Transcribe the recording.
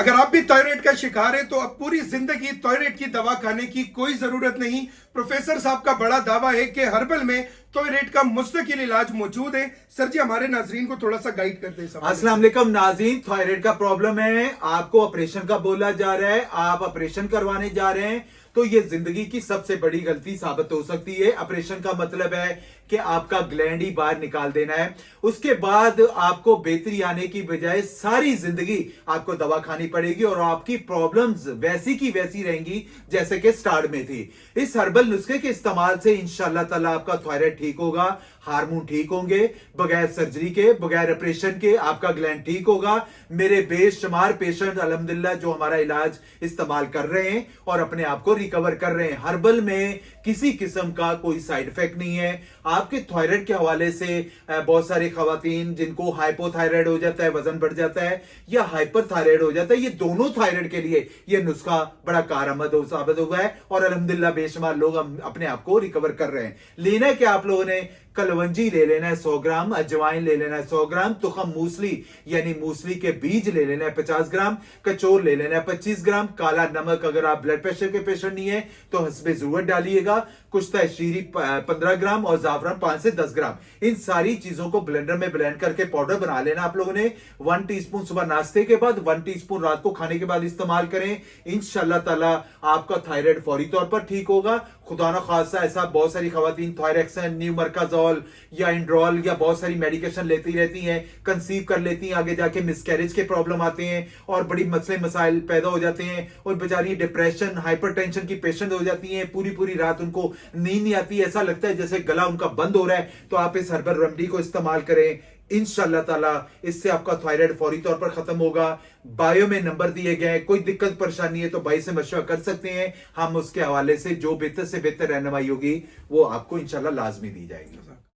अगर आप भी थायराइड का शिकार हैं तो अब पूरी जिंदगी थायराइड की दवा खाने की कोई जरूरत नहीं। प्रोफेसर साहब का बड़ा दावा है कि हर्बल में थायराइड का मुस्तकिल इलाज मौजूद है। सर जी हमारे नाजरीन को थोड़ा सा गाइड करते हैं। अस्सलाम वालेकुम नाज़रीन, थायराइड का प्रॉब्लम है, आपको ऑपरेशन का बोला जा रहा है, आप ऑपरेशन करवाने जा रहे हैं तो ये जिंदगी की सबसे बड़ी गलती साबित हो सकती है। ऑपरेशन का मतलब है कि आपका ग्लैंड ही बाहर निकाल देना है। उसके बाद आपको बेहतरी आने की बजाय सारी जिंदगी आपको दवा खानी पड़ेगी और आपकी प्रॉब्लम्स वैसी की वैसी रहेंगी जैसे कि स्टार्ट में थी। इस हर्बल नुस्खे के इस्तेमाल से इंशाअल्लाह ताला आपका थायराइड ठीक होगा, हार्मोन ठीक होंगे, बगैर सर्जरी के, बगैर ऑपरेशन के आपका ग्लैंड ठीक होगा। मेरे बेशुमार पेशेंट अल्हम्दुलिल्लाह जो हमारा इलाज इस्तेमाल कर रहे हैं और अपने आप को रिकवर कर रहे हैं। हर्बल में किसी किस्म का कोई साइड इफेक्ट नहीं है। आपके थायराइड के हवाले से बहुत सारी खवातीन जिनको हाइपोथायराइड हो जाता है, वजन बढ़ जाता है, या हाइपर थायराइड हो जाता है, ये दोनों थायराइड के लिए ये नुस्खा बड़ा कारआमद साबित हुआ है और अल्हम्दुलिल्लाह बेशुमार लोग अपने आप को रिकवर कर रहे हैं। लेना है कि आप लोगों ने कलवंजी ले लेना है 100 ग्राम, अजवाइन ले लेना है 100 ग्राम, तुखम मूसली यानी मूसली के बीज ले लेना है 50 ग्राम, कचोर ले लेना है 25 ग्राम, काला नमक अगर आप ब्लड प्रेशर के पेशेंट नहीं है तो हस्बे जरूरत डालिएगा, कुश्ता शीरी 15 ग्राम और जाफरान 5 से 10 ग्राम। इन सारी चीजों को ब्लेंडर में ब्लेंड करके पाउडर बना लेना आप लोगों ने। 1 टीस्पून सुबह नाश्ते के बाद, 1 टीस्पून रात को खाने के बाद इस्तेमाल करें। इंशाअल्लाह ताला आपका थायराइड फौरी तौर पर ठीक होगा। खुदा ना खासा ऐसा बहुत सारी खवातीन थायरेक्सन, न्यूमरकाजोल या इंड्रॉल या बहुत सारी मेडिकेशन लेती रहती हैं, कंसीव कर लेती हैं, आगे जाके मिसकैरेज के प्रॉब्लम आते हैं और बड़ी मसले मसाइल पैदा हो जाते हैं और बेचारी डिप्रेशन, हाइपरटेंशन की पेशेंट हो जाती हैं। पूरी पूरी रात उनको नींद नहीं आती, ऐसा लगता है जैसे गला उनका बंद हो रहा है। तो आप इस हर्बल रेमेडी को इस्तेमाल करें, इंशाअल्लाह ताला इससे आपका थायराइड फौरी तौर पर खत्म होगा। बायो में नंबर दिए गए हैं, कोई दिक्कत परेशानी है तो भाई से मशवरा कर सकते हैं। हम उसके हवाले से जो बेहतर से बेहतर रहनुमाई होगी वो आपको इंशाअल्लाह लाजमी दी जाएगी।